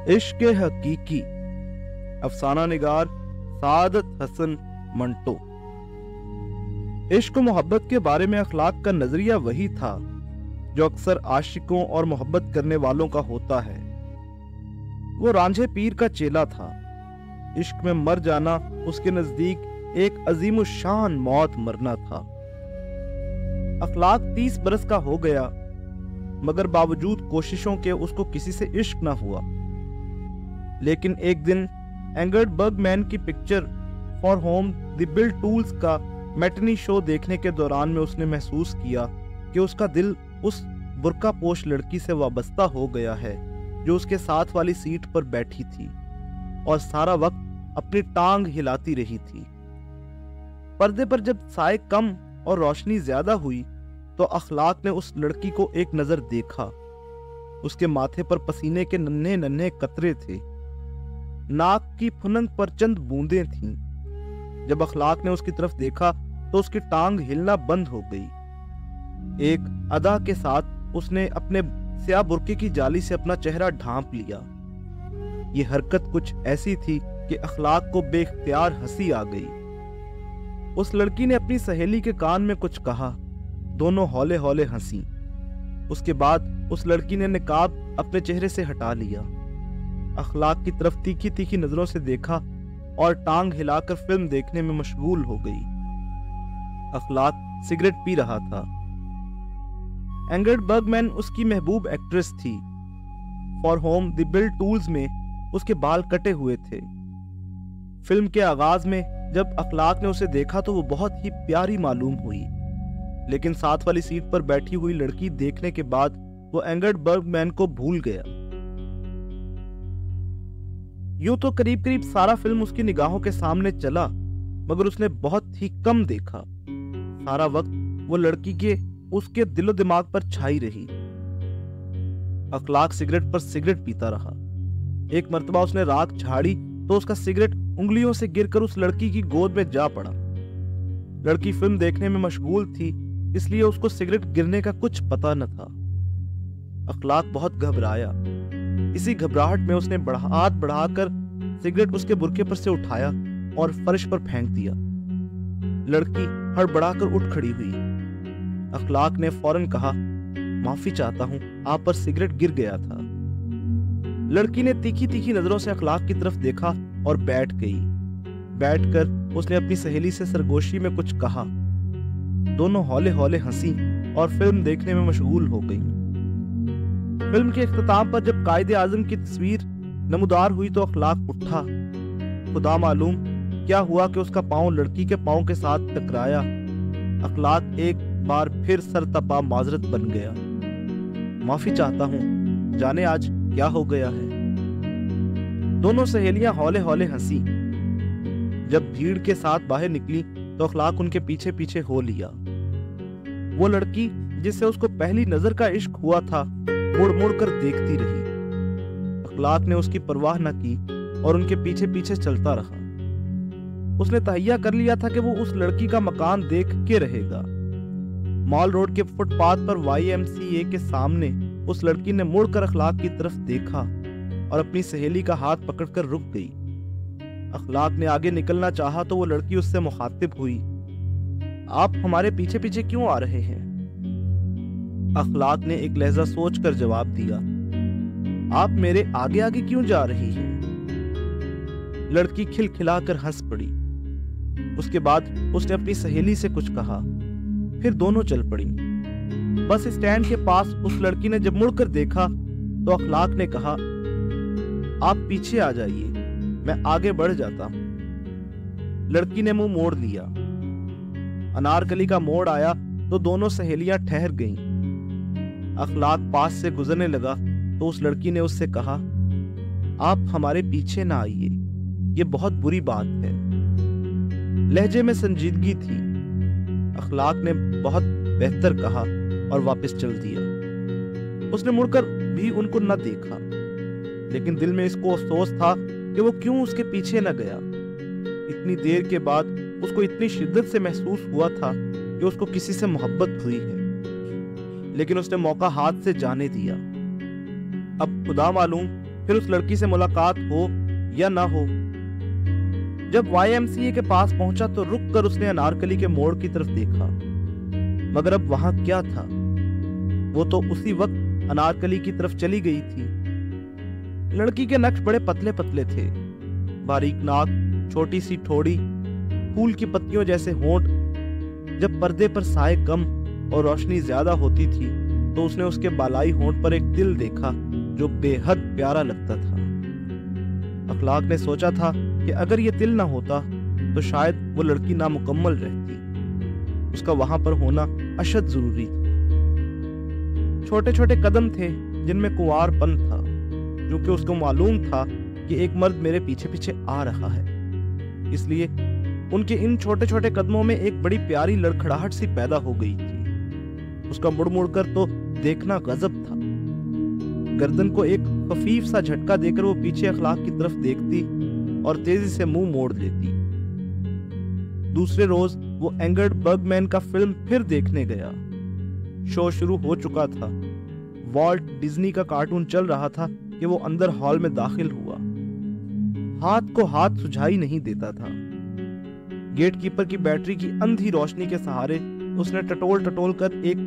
عشق حقیقی، افسانہ نگار سعادت حسن منٹو۔ عشق و محبت کے بارے میں اخلاق کا نظریہ وہی تھا جو اکثر عاشقوں اور محبت کرنے والوں کا ہوتا ہے۔ وہ رانجھے پیر کا چیلا تھا۔ عشق میں مر جانا اس کے نزدیک ایک عظیم الشان موت مرنا تھا۔ اخلاق 30 برس کا ہو گیا، مگر باوجود کوششوں کے اس کو کسی سے عشق نہ ہوا۔ لیکن ایک دن اینگرڈ برگ مین کی picture for home the bill tools کا میٹنی شو دیکھنے کے دوران میں اس نے محسوس کیا کہ اس کا دل اس برقع پوش لڑکی سے وابستہ ہو گیا ہے جو اس کے ساتھ والی سیٹ پر بیٹھی تھی اور سارا وقت اپنی ٹانگ ہلاتی رہی تھی۔ پردے پر جب سائے کم اور روشنی زیادہ ہوئی تو اخلاق نے اس لڑکی کو ایک نظر دیکھا۔ اس کے ماتھے پر پسینے کے ننھے ننھے قطرے تھے، ناک کی پھنک پر چند بوندیں تھیں۔ جب اخلاق نے اس کی طرف دیکھا تو اس کی ٹانگ ہلنا بند ہو گئی۔ ایک ادا کے ساتھ اس نے اپنے سیاہ برقعے کی جالی سے اپنا چہرہ ڈھانپ لیا۔ یہ حرکت کچھ ایسی تھی کہ اخلاق کو بے اختیار ہنسی آ گئی۔ اس لڑکی نے اپنی سہیلی کے کان میں کچھ کہا، دونوں ہولے ہولے ہنسی۔ اس کے بعد اس لڑکی نے نقاب اپنے چہرے سے ہٹا لیا، اخلاق کی طرف تیکھی تیکھی نظروں سے دیکھا اور ٹانگ ہلا کر فلم دیکھنے میں مشغول ہو گئی۔ اخلاق سگریٹ پی رہا تھا۔ اینگرڈ برگ مین اس کی محبوب ایکٹریس تھی۔ For home the bill tools میں اس کے بال کٹے ہوئے تھے۔ فلم کے آغاز میں جب اخلاق نے اسے دیکھا تو وہ بہت ہی پیاری معلوم ہوئی، لیکن ساتھ والی سیٹ پر بیٹھی ہوئی لڑکی دیکھنے کے بعد وہ اینگرڈ برگ مین کو بھول گیا۔ یوں تو قریب سارا فلم اس کی نگاہوں کے سامنے چلا، مگر اس نے بہت ہی کم دیکھا۔ سارا وقت وہ لڑکی کے اس کے دل و دماغ پر چھائی رہی۔ اخلاق سگریٹ پر سگریٹ پیتا رہا۔ ایک مرتبہ اس نے راکھ جھاڑی تو اس کا سگریٹ انگلیوں سے گر کر اس لڑکی کی گود میں جا پڑا۔ لڑکی فلم دیکھنے میں مشغول تھی، اس لیے اس کو سگریٹ گرنے کا کچھ پتہ نہ تھا۔ اخلاق بہت گھبرایا۔ اسی گھبراہٹ میں اس نے ہاتھ بڑھا کر سگریٹ اس کے برقعے پر سے اٹھایا اور فرش پر پھینک دیا۔ لڑکی ہڑبڑا کر اٹھ کھڑی ہوئی۔ اخلاق نے فوراً کہا، معافی چاہتا ہوں، آپ پر سگریٹ گر گیا تھا۔ لڑکی نے تیکھی تیکھی نظروں سے اخلاق کی طرف دیکھا اور بیٹھ گئی۔ بیٹھ کر اس نے اپنی سہیلی سے سرگوشی میں کچھ کہا۔ دونوں ہولے ہولے ہنسی اور فلم دیکھنے میں مشغول ہو گئی۔ فلم کے اختتام پر جب قائد اعظم کی تصویر نمودار ہوئی تو اخلاق اٹھا۔ خدا معلوم کیا ہوا کہ اس کا پاؤں لڑکی کے پاؤں کے ساتھ ٹکرایا۔ اخلاق ایک بار پھر سر تپا معذرت بن گیا، معافی چاہتا ہوں، جانے آج کیا ہو گیا ہے۔ دونوں سہیلیاں ہولے ہولے ہنسی۔ جب بھیڑ کے ساتھ باہر نکلی تو اخلاق ان کے پیچھے پیچھے ہو لیا۔ وہ لڑکی جس سے اس کو پہلی نظر کا عشق ہوا تھا مڑ مڑ کر دیکھتی رہی۔ اخلاق نے اس کی پرواہ نہ کی اور ان کے پیچھے پیچھے چلتا رہا۔ اس نے تہیہ کر لیا تھا کہ وہ اس لڑکی کا مکان دیکھ کے رہے گا۔ مال روڈ کے فٹ پاتھ پر YMCA کے سامنے اس لڑکی نے مڑ کر اخلاق کی طرف دیکھا اور اپنی سہیلی کا ہاتھ پکڑ کر رک گئی۔ اخلاق نے آگے نکلنا چاہا تو وہ لڑکی اس سے مخاطب ہوئی، آپ ہمارے پیچھے پیچھے کیوں آ رہے ہیں؟ اخلاق نے ایک لہجہ سوچ کر جواب دیا، آپ میرے آگے آگے کیوں جا رہی ہیں؟ لڑکی کھل کھلا کر ہنس پڑی۔ اس کے بعد اس نے اپنی سہیلی سے کچھ کہا، پھر دونوں چل پڑی۔ بس اسٹینڈ کے پاس اس لڑکی نے جب مڑ کر دیکھا تو اخلاق نے کہا، آپ پیچھے آ جائیے، میں آگے بڑھ جاتا ہوں۔ لڑکی نے منہ موڑ لیا۔ انارکلی کا موڑ آیا تو دونوں سہیلیاں ٹھہر گئیں۔ اخلاق پاس سے گزرنے لگا تو اس لڑکی نے اس سے کہا، آپ ہمارے پیچھے نہ آئیے، یہ بہت بری بات ہے۔ لہجے میں سنجیدگی تھی۔ اخلاق نے بہت بہتر کہا اور واپس چل دیا۔ اس نے مڑ کر بھی ان کو نہ دیکھا، لیکن دل میں اس کو افسوس تھا کہ وہ کیوں اس کے پیچھے نہ گیا۔ اتنی دیر کے بعد اس کو اتنی شدت سے محسوس ہوا تھا کہ اس کو کسی سے محبت ہوئی ہے، لیکن اس نے موقع ہاتھ سے جانے دیا۔ اب خدا معلوم پھر اس لڑکی سے ملاقات ہو یا نہ ہو۔ جب YMCA کے پاس پہنچا تو رک کر اس نے انارکلی کے موڑ کی طرف دیکھا، مگر اب وہاں کیا تھا؟ وہ تو اسی وقت انارکلی کی طرف چلی گئی تھی۔ لڑکی کے نقش بڑے پتلے پتلے تھے، باریک ناک، چھوٹی سی ٹھوڑی، پھول کی پتیوں جیسے ہونٹ۔ جب پردے پر سائے کم اور روشنی زیادہ ہوتی تھی تو اس نے اس کے بالائی ہونٹ پر ایک تل دیکھا جو بے حد پیارا لگتا تھا۔ اخلاق نے سوچا تھا کہ اگر یہ تل نہ ہوتا تو شاید وہ لڑکی نامکمل رہتی، اس کا وہاں پر ہونا اشد ضروری تھا۔ چھوٹے چھوٹے قدم تھے جن میں کنوار پن تھا، کیونکہ اس کو معلوم تھا کہ ایک مرد میرے پیچھے پیچھے آ رہا ہے، اس لیے ان کے ان چھوٹے چھوٹے قدموں میں ایک بڑی پیاری لڑکھڑاہٹ سی پیدا ہو گئی تھی۔ اس کا مڑ مڑ کر تو دیکھنا غضب تھا۔ گردن کو ایک خفیف سا جھٹکا دے کر وہ پیچھے اخلاق کی طرف دیکھتی اور تیزی سے منہ موڑ لیتی۔ دوسرے روز وہ اینگرڈ برگ مین کا فلم پھر دیکھنے گیا۔ شو شروع ہو چکا تھا۔ والٹ ڈزنی کا کارٹون چل رہا تھا کہ وہ اندر ہال میں داخل ہوا۔ ہاتھ کو ہاتھ سجھائی نہیں دیتا تھا۔ گیٹ کیپر کی بیٹری کی اندھی روشنی کے سہارے اس نے ٹٹول ٹٹول کر ایک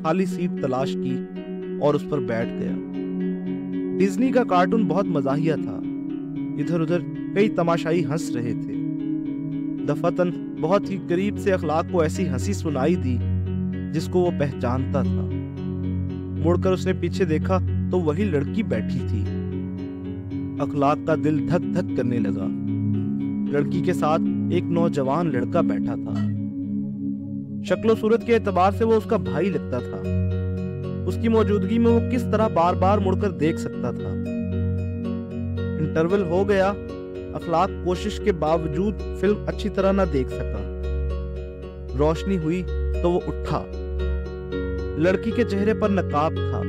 خالی سیٹ تلاش کی اور اس پر بیٹھ گیا۔ ڈزنی کا کارٹون بہت مزاحیہ تھا۔ ادھر ادھر کئی تماشائی ہنس رہے تھے۔ دفعتاً بہت ہی قریب سے اخلاق کو ایسی ہنسی سنائی دی جس کو وہ پہچانتا تھا۔ مڑ کر اس نے پیچھے دیکھا تو وہی لڑکی بیٹھی تھی۔ اخلاق کا دل دھک دھک کرنے لگا۔ لڑکی کے ساتھ ایک نوجوان لڑکا بیٹھا تھا۔ شکل و صورت کے اعتبار سے وہ اس کا بھائی لگتا تھا۔ اس کی موجودگی میں وہ کس طرح بار بار مڑ کر دیکھ سکتا تھا۔ انٹرول ہو گیا۔ اخلاق کوشش کے باوجود فلم اچھی طرح نہ دیکھ سکا۔ روشنی ہوئی تو وہ اٹھا۔ لڑکی کے چہرے پر نقاب تھا،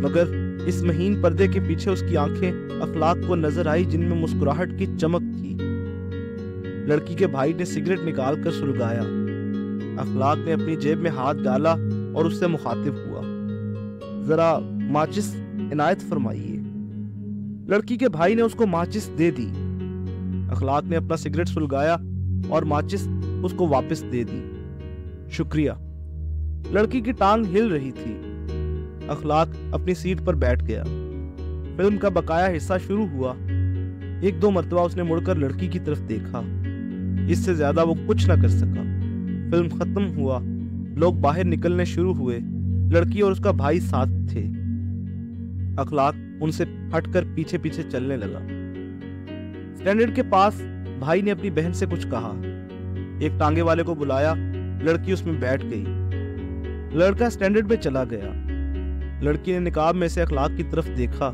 مگر اس مہین پردے کے پیچھے اس کی آنکھیں اخلاق کو نظر آئی جن میں مسکراہٹ کی چمک تھی۔ لڑکی کے بھائی نے سگریٹ نکال کر سلگایا۔ اخلاق نے اپنی جیب میں ہاتھ ڈالا اور اس سے مخاطب ہوا، ذرا ماچس عنایت فرمائیے۔ لڑکی کے بھائی نے اس کو ماچس دے دی۔ اخلاق نے اپنا سگریٹ سلگایا اور ماچس اس کو واپس دے دی۔ شکریہ۔ لڑکی کی ٹانگ ہل رہی تھی۔ اخلاق اپنی سیٹ پر بیٹھ گیا۔ فلم کا بقایا حصہ شروع ہوا۔ ایک دو مرتبہ اس نے مڑ کر لڑکی کی طرف دیکھا۔ اس سے زیادہ وہ کچھ نہ کر سکا۔ فلم ختم ہوا۔ لوگ باہر نکلنے شروع ہوئے۔ لڑکی اور اس کا بھائی ساتھ تھے۔ اخلاق ان سے ہٹ کر پیچھے پیچھے چلنے لگا۔ اسٹینڈرڈ کے پاس بھائی نے اپنی بہن سے کچھ کہا۔ ایک ٹانگے والے کو بلایا۔ لڑکی اس میں بیٹھ گئی۔ لڑکا اسٹینڈرڈ میں چلا گیا۔ لڑکی نے نقاب میں سے اخلاق کی طرف دیکھا۔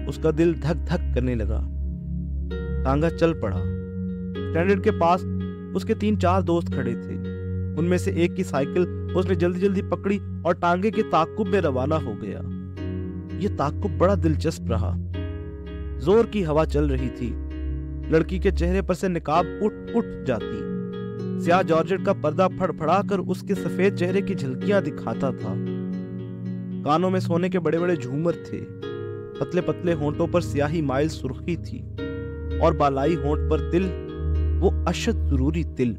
اس کا دل دھک دھک کرنے لگا۔ ٹانگا چل پڑا۔ اسٹینڈرڈ کے پاس اس کے 3-4 دوست کھڑے تھے۔ ان میں سے ایک کی سائیکل اس نے جلدی جلدی پکڑی اور ٹانگے کے تعاقب میں روانہ ہو گیا۔ یہ تعاقب بڑا دلچسپ رہا۔ زور کی ہوا چل رہی تھی۔ لڑکی کے چہرے پر سے نقاب اٹھ جاتی۔ سیاہ جارجٹ کا پردہ پھڑ پھڑا کر اس کے سفید چہرے کی جھلکیاں دکھاتا تھا۔ کانوں میں سونے کے بڑے بڑے جھومر تھے۔ پتلے پتلے ہونٹوں پر سیاہی مائل سرخی تھی اور بالائی ہونٹ پر تل، وہ اشد ضروری تل۔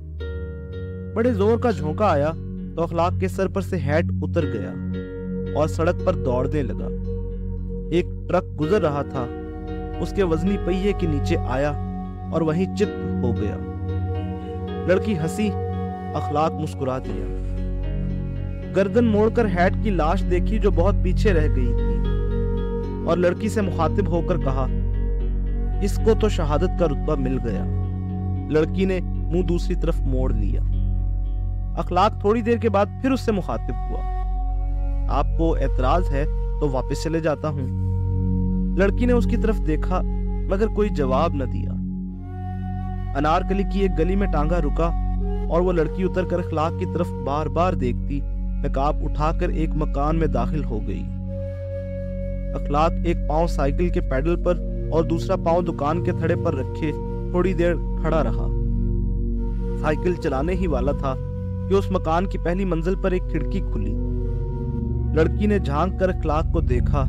بڑے زور کا جھونکا آیا تو اخلاق کے سر پر سے ہیٹ اتر گیا اور سڑک پر دوڑنے لگا۔ ایک ٹرک گزر رہا تھا۔ اس کے وزنی پہیے کے نیچے آیا اور وہیں چت ہو گیا۔ لڑکی ہنسی۔ اخلاق مسکرا دیا۔ گردن موڑ کر ہیٹ کی لاش دیکھی جو بہت پیچھے رہ گئی تھی، اور لڑکی سے مخاطب ہو کر کہا، اس کو تو شہادت کا رتبہ مل گیا۔ لڑکی نے منہ دوسری طرف موڑ لیا۔ اخلاق تھوڑی دیر کے بعد پھر اس سے مخاطب ہوا، آپ کو اعتراض ہے تو واپس چلے جاتا ہوں۔ لڑکی نے اس کی طرف دیکھا مگر کوئی جواب نہ دیا۔ انارکلی کی ایک گلی میں ٹانگا رکا اور وہ لڑکی اتر کر اخلاق کی طرف بار بار دیکھتی نقاب اٹھا کر ایک مکان میں داخل ہو گئی۔ اخلاق ایک پاؤں سائیکل کے پیڈل پر اور دوسرا پاؤں دکان کے تھڑے پر رکھے تھوڑی دیر کھڑا رہا۔ سائیکل چلانے ہی والا تھا کہ اس مکان کی پہلی منزل پر ایک کھڑکی کھلی۔ لڑکی نے جھانک کر اخلاق کو دیکھا۔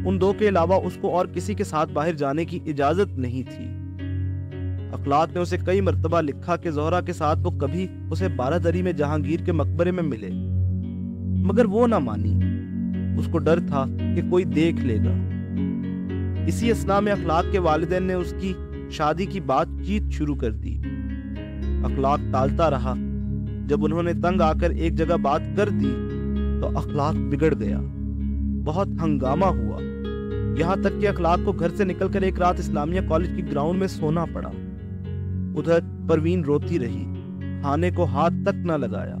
ان دو کے علاوہ اس کو اور کسی کے ساتھ باہر جانے کی اجازت نہیں تھی۔ اخلاق نے اسے کئی مرتبہ لکھا کہ زہرا کے ساتھ وہ کبھی اسے 12 دری میں جہانگیر کے مقبرے میں ملے، مگر وہ نہ مانی۔ اس کو ڈر تھا کہ کوئی دیکھ لے گا۔ اسی اثناء میں اخلاق کے والدین نے اس کی شادی کی بات چیت شروع کر دی۔ اخلاق ٹالتا رہا۔ جب انہوں نے تنگ آ کر ایک جگہ بات کر دی تو اخلاق بگڑ گیا۔ بہت ہنگامہ ہوا، یہاں تک کہ اخلاق کو گھر سے نکل کر ایک رات اسلامیہ کالج کی گراؤنڈ میں سونا پڑا۔ ادھر پروین روتی رہی، کھانے کو ہاتھ تک نہ لگایا۔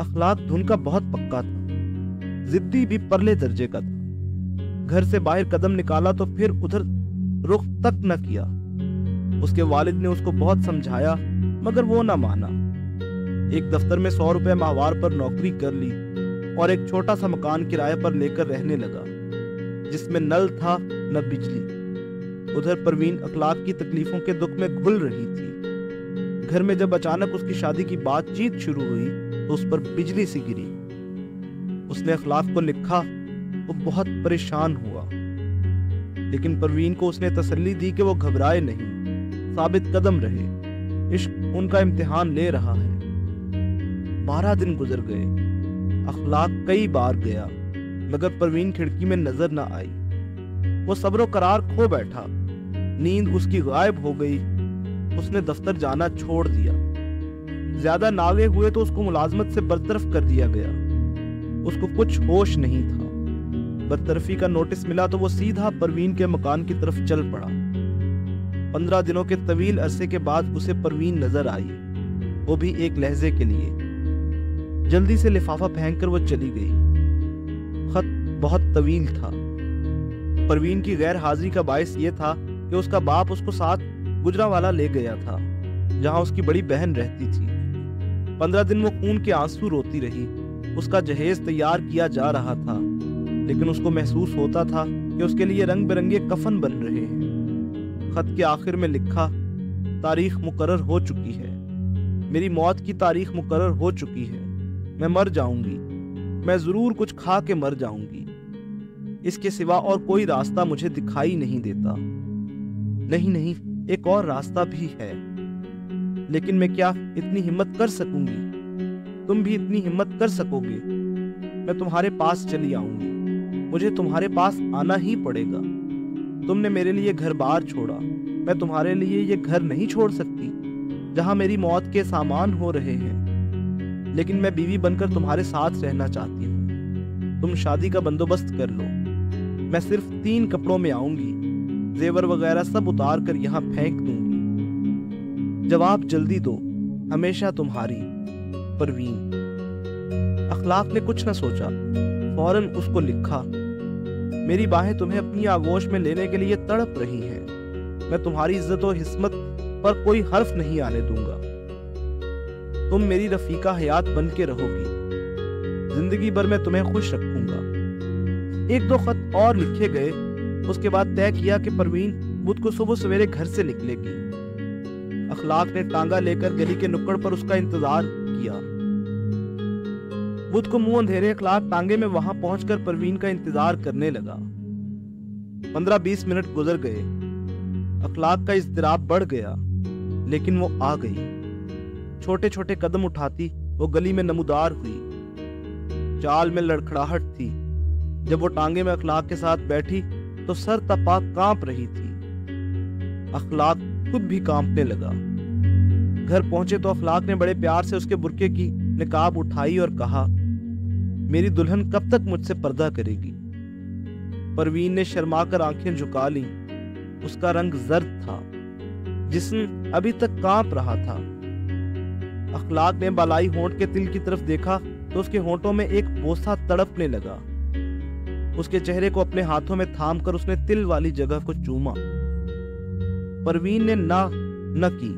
اخلاق دھن کا بہت پکا تھا، ضدی بھی پرلے درجے کا تھا۔ گھر سے باہر قدم نکالا تو پھر ادھر رخ تک نہ کیا۔ اس کے والد نے اس کو بہت سمجھایا مگر وہ نہ مانا۔ ایک دفتر میں 100 روپے ماہوار پر نوکری کر لی اور ایک چھوٹا سا مکان کرایہ پر لے کر رہنے لگا، جس میں نل تھا نہ بجلی۔ ادھر پروین اخلاق کی تکلیفوں کے دکھ میں گھل رہی تھی۔ گھر میں جب اچانک اس کی شادی کی بات چیت شروع ہوئی تو اس پر بجلی سی گری۔ اس نے اخلاق کو لکھا، وہ بہت پریشان ہوا، لیکن پروین کو اس نے تسلی دی کہ وہ گھبرائے نہیں، ثابت قدم رہے، عشق ان کا امتحان لے رہا ہے۔ 12 دن گزر گئے۔ اخلاق کئی بار گیا مگر پروین کھڑکی میں نظر نہ آئی۔ وہ صبر و قرار کھو بیٹھا، نیند اس کی غائب ہو گئی۔ اس نے دفتر جانا چھوڑ دیا۔ زیادہ ناغے ہوئے تو اس کو ملازمت سے برطرف کر دیا گیا۔ اس کو کچھ ہوش نہیں تھا۔ برطرفی کا نوٹس ملا تو وہ سیدھا پروین کے مکان کی طرف چل پڑا۔ 15 دنوں کے طویل عرصے کے بعد اسے پروین نظر آئی، وہ بھی ایک لہجے کے لیے۔ جلدی سے لفافہ پھینک کر وہ چلی گئی۔ خط بہت طویل تھا۔ پروین کی غیر حاضری کا باعث یہ تھا کہ اس کا باپ اس کو ساتھ گجرانوالہ لے گیا تھا، جہاں اس کی بڑی بہن رہتی تھی۔ 15 دن وہ خون کے آنسو روتی رہی۔ اس کا جہیز تیار کیا جا رہا تھا، لیکن اس کو محسوس ہوتا تھا کہ اس کے لیے رنگ برنگے کفن بن رہے ہیں۔ خط کے آخر میں لکھا، تاریخ مقرر ہو چکی ہے، میری موت کی تاریخ مقرر ہو چکی ہے، میں مر جاؤں گی، میں ضرور کچھ کھا کے مر جاؤں گی، اس کے سوا اور کوئی راستہ مجھے دکھائی نہیں دیتا۔ نہیں، ایک اور راستہ بھی ہے، لیکن میں کیا اتنی ہمت کر سکوں گی؟ تم بھی اتنی ہمت کر سکو گے؟ میں تمہارے پاس چلی آؤں گی، مجھے تمہارے پاس آنا ہی پڑے گا۔ تم نے میرے لیے گھر بار چھوڑا، میں تمہارے لیے یہ گھر نہیں چھوڑ سکتی جہاں میری موت کے سامان ہو رہے ہیں، لیکن میں بیوی بن کر تمہارے ساتھ رہنا چاہتی ہوں۔ تم شادی کا بندوبست کر لو، میں صرف 3 کپڑوں میں آؤں گی، زیور وغیرہ سب اتار کر یہاں پھینک دوں گی۔ جواب جلدی دو، ہمیشہ تمہاری پروین۔ اخلاق نے کچھ نہ سوچا، فوراً اس کو لکھا، میری باہیں تمہیں اپنی آغوش میں لینے کے لیے تڑپ رہی ہیں، میں تمہاری عزت و حسمت پر کوئی حرف نہیں آنے دوں گا، تم میری رفیقہ حیات بن کے رہو گی، زندگی بھر میں تمہیں خوش رکھوں گا۔ 1-2 خط اور لکھے گئے۔ اس کے بعد طے کیا کہ پروین بدھ کو صبح سویرے گھر سے نکلے گی۔ اخلاق نے ٹانگا لے کر گلی کے نکڑ پر اس کا انتظار کیا۔ بدھ کو منہ اندھیرے اخلاق ٹانگے میں وہاں پہنچ کر پروین کا انتظار کرنے لگا۔ 15-20 منٹ گزر گئے۔ اخلاق کا اضطراب بڑھ گیا، لیکن وہ آ گئی۔ چھوٹے چھوٹے قدم اٹھاتی وہ گلی میں نمودار ہوئی۔ چال میں لڑکھڑاہٹ تھی۔ جب وہ ٹانگے میں اخلاق کے ساتھ بیٹھی تو سر تپا کانپ رہی تھی۔ اخلاق خود بھی کانپنے لگا۔ گھر پہنچے تو اخلاق نے بڑے پیار سے اس کے برقعے کی نقاب اٹھائی اور کہا، میری دلہن کب تک مجھ سے پردہ کرے گی؟ پروین نے شرما کر آنکھیں جھکا لیں۔ اس کا رنگ زرد تھا، جسم ابھی تک کانپ رہا تھا۔ اخلاق نے بالائی ہونٹ کے تل کی طرف دیکھا تو اس کے ہونٹوں میں ایک بوسہ تڑپنے لگا۔ اس کے چہرے کو اپنے ہاتھوں میں تھام کر اس نے تل والی جگہ کو چوما۔ پروین نے نہ کی۔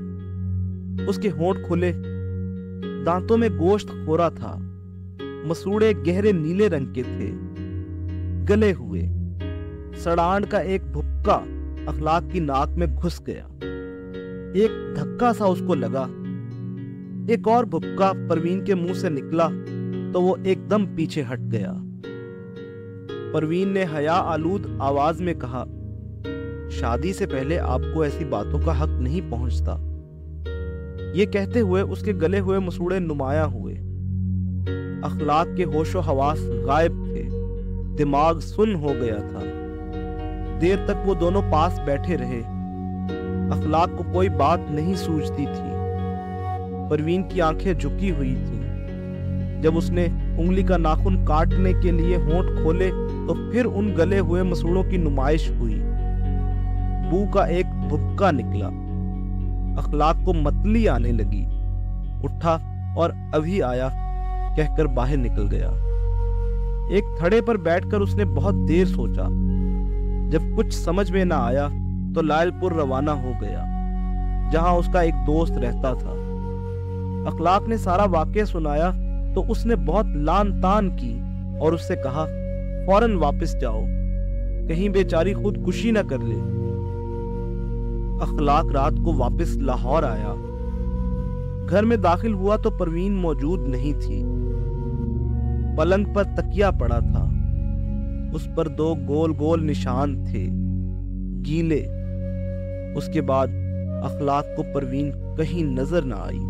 اس کے ہونٹ کھلے، دانتوں میں گوشت خورا تھا، مسوڑے گہرے نیلے رنگ کے تھے، گلے ہوئے۔ سڑانڈ کا ایک بھپکا اخلاق کی ناک میں گھس گیا۔ ایک دھکا سا اس کو لگا۔ ایک اور بھپکا پروین کے منہ سے نکلا تو وہ ایک دم پیچھے ہٹ گیا۔ پروین نے حیا آلود آواز میں کہا، شادی سے پہلے آپ کو ایسی باتوں کا حق نہیں پہنچتا۔ یہ کہتے ہوئے اس کے گلے ہوئے مسوڑے نمایاں ہوئے۔ اخلاق کے ہوش و حواس غائب تھے، دماغ سن ہو گیا تھا۔ دیر تک وہ دونوں پاس بیٹھے رہے۔ اخلاق کو کوئی بات نہیں سوچتی تھی۔ پروین کی آنکھیں جھکی ہوئی تھیں۔ جب اس نے انگلی کا ناخن کاٹنے کے لیے ہونٹ کھولے تو پھر ان گلے ہوئے مسوڑوں کی نمائش ہوئی۔ بو کا ایک بھبکا نکلا۔ اخلاق کو متلی آنے لگی۔ اٹھا اور ابھی آیا کہہ کر باہر نکل گیا۔ ایک تھڑے پر بیٹھ کر اس نے بہت دیر سوچا۔ جب کچھ سمجھ میں نہ آیا تو لائل پور روانہ ہو گیا، جہاں اس کا ایک دوست رہتا تھا۔ اخلاق نے سارا واقعہ سنایا تو اس نے بہت لان تان کی اور اس سے کہا، فوراً واپس جاؤ، کہیں بیچاری خودکشی نہ کر لے۔ اخلاق رات کو واپس لاہور آیا۔ گھر میں داخل ہوا تو پروین موجود نہیں تھی۔ پلنگ پر تکیا پڑا تھا۔ اس پر 2 گول گول نشان تھے، گیلے۔ اس کے بعد اخلاق کو پروین کہیں نظر نہ آئی۔